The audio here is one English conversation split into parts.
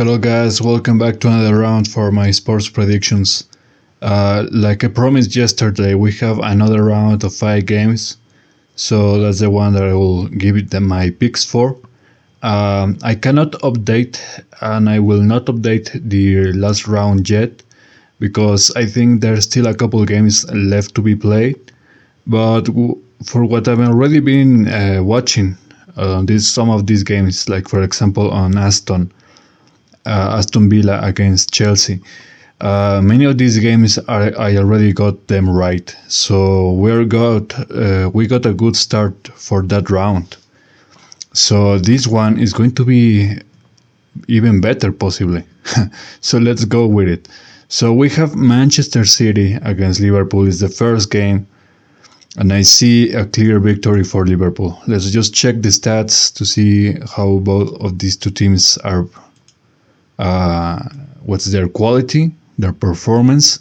Hello guys, welcome back to another round for my sports predictions. Like I promised yesterday, we have another round of 5 games, so that's the one that I will give it my picks for. I cannot update, and I will not update the last round yet, because I think there's still a couple games left to be played. But for what I've already been watching, some of these games, like for example on Aston Villa against Chelsea. Many of these games I already got them right, so we got a good start for that round. So this one is going to be even better, possibly. So let's go with it. So we have Manchester City against Liverpool. Is the first game, and I see a clear victory for Liverpool. Let's just check the stats to see how both of these two teams are. What's their quality, their performance,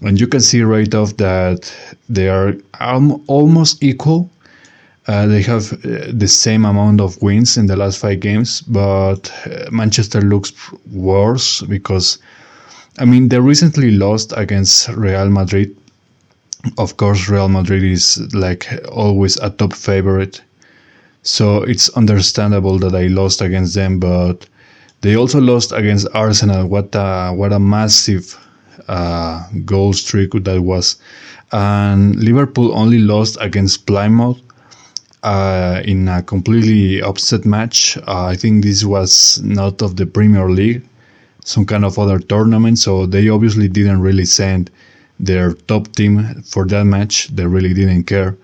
and you can see right off that they are almost equal. They have the same amount of wins in the last 5 games, but Manchester looks worse because, I mean, they recently lost against Real Madrid. Of course, Real Madrid is like always a top favorite, so it's understandable that I lost against them, but they also lost against Arsenal. What a massive goal streak that was. And Liverpool only lost against Plymouth in a completely upset match. I think this was not of the Premier League, some kind of other tournament. So they obviously didn't really send their top team for that match. They really didn't care.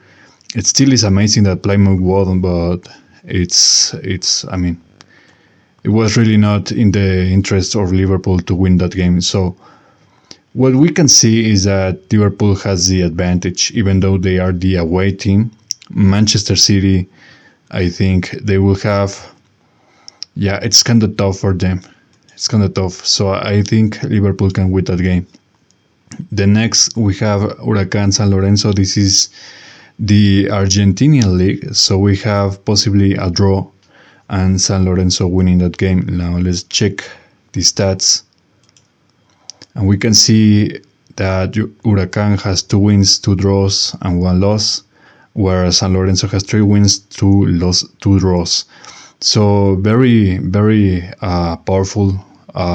It still is amazing that Plymouth won, but I mean, it was really not in the interest of Liverpool to win that game. So what we can see is that Liverpool has the advantage, even though they are the away team. Manchester City, I think they will have, it's kind of tough for them. It's kind of tough. So I think Liverpool can win that game. The next, we have Huracán San Lorenzo. This is the Argentinian league. So we have possibly a draw and San Lorenzo winning that game. Now let's check the stats. And we can see that Huracan has 2 wins, 2 draws, and 1 loss, whereas San Lorenzo has 3 wins, 2 draws. So very, very powerful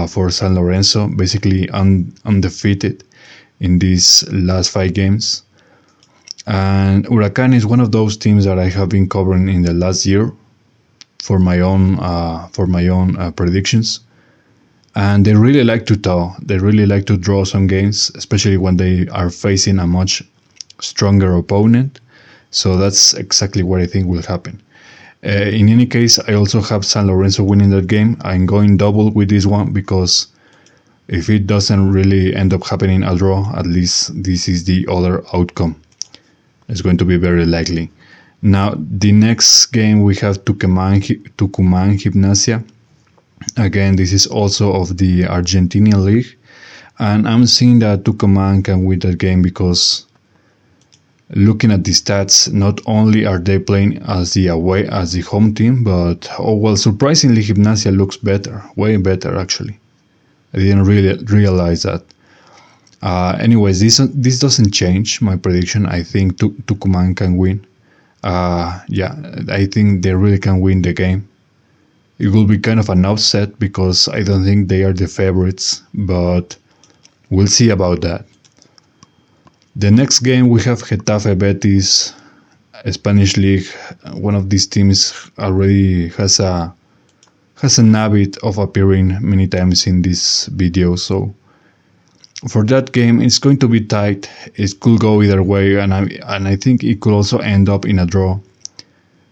for San Lorenzo, basically undefeated in these last 5 games. And Huracan is one of those teams that I have been covering in the last year for my own predictions, and they really like to tell. They really like to draw some games, especially when they are facing a much stronger opponent. So that's exactly what I think will happen. In any case, I also have San Lorenzo winning that game. I'm going double with this one because if it doesn't really end up happening a draw, at least this is the other outcome. It's going to be very likely. Now, the next game we have Tucumán Gimnasia. Again, this is also of the Argentinian league. And I'm seeing that Tucumán can win that game because looking at the stats, not only are they playing as the home team, but surprisingly, Gimnasia looks better, way better actually. I didn't really realize that. Anyways, this doesn't change my prediction. I think Tucumán can win. I think they really can win the game. It will be kind of an upset because I don't think they are the favorites, but we'll see about that. The next game we have Getafe Betis, Spanish league. One of these teams already has an habit of appearing many times in this video, so for that game, it's going to be tight. It could go either way, and I think it could also end up in a draw.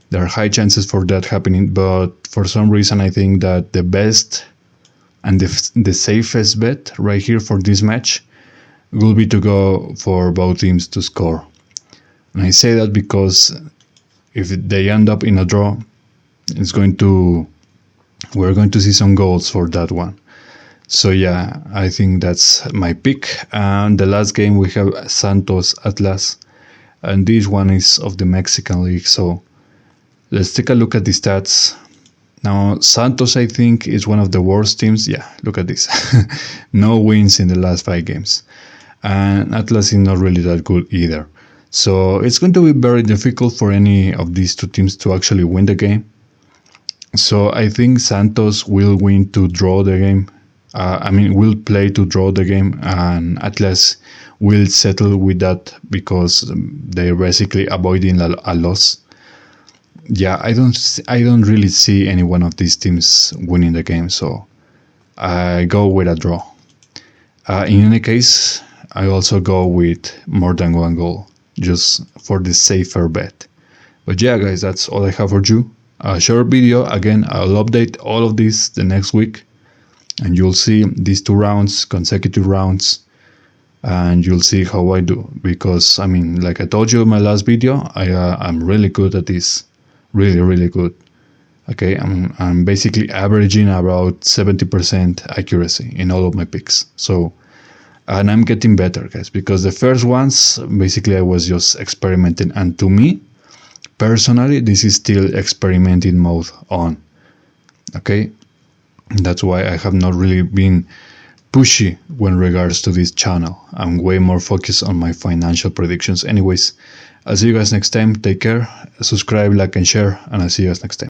There are high chances for that happening, but for some reason, I think that the best and the safest bet right here for this match will be to go for both teams to score. And I say that because if they end up in a draw, we're going to see some goals for that one. So I think that's my pick. And the last game we have Santos Atlas, and this one is of the Mexican league. So let's take a look at the stats. Now, Santos, I think, is one of the worst teams. Yeah, look at this. No wins in the last 5 games. And Atlas is not really that good either. So it's going to be very difficult for any of these two teams to actually win the game. So I think Santos will win to draw the game. Will play to draw the game, and Atlas will settle with that because they're basically avoiding a loss. Yeah, I don't really see any one of these teams winning the game, so I go with a draw. In any case, I also go with more than 1 goal, just for the safer bet. But yeah, guys, that's all I have for you. A short video. Again, I'll update all of this the next week, and you'll see these 2 rounds, consecutive rounds, and you'll see how I do. Because like I told you in my last video, I'm really good at this, really good. Okay, I'm basically averaging about 70% accuracy in all of my picks. So, and I'm getting better, guys, because the first ones basically I was just experimenting, and to me personally, this is still experimenting mode on. Okay, that's why I have not really been pushy when regards to this channel. I'm way more focused on my financial predictions. Anyways, I'll see you guys next time. Take care, subscribe, like, and share, and I'll see you guys next time.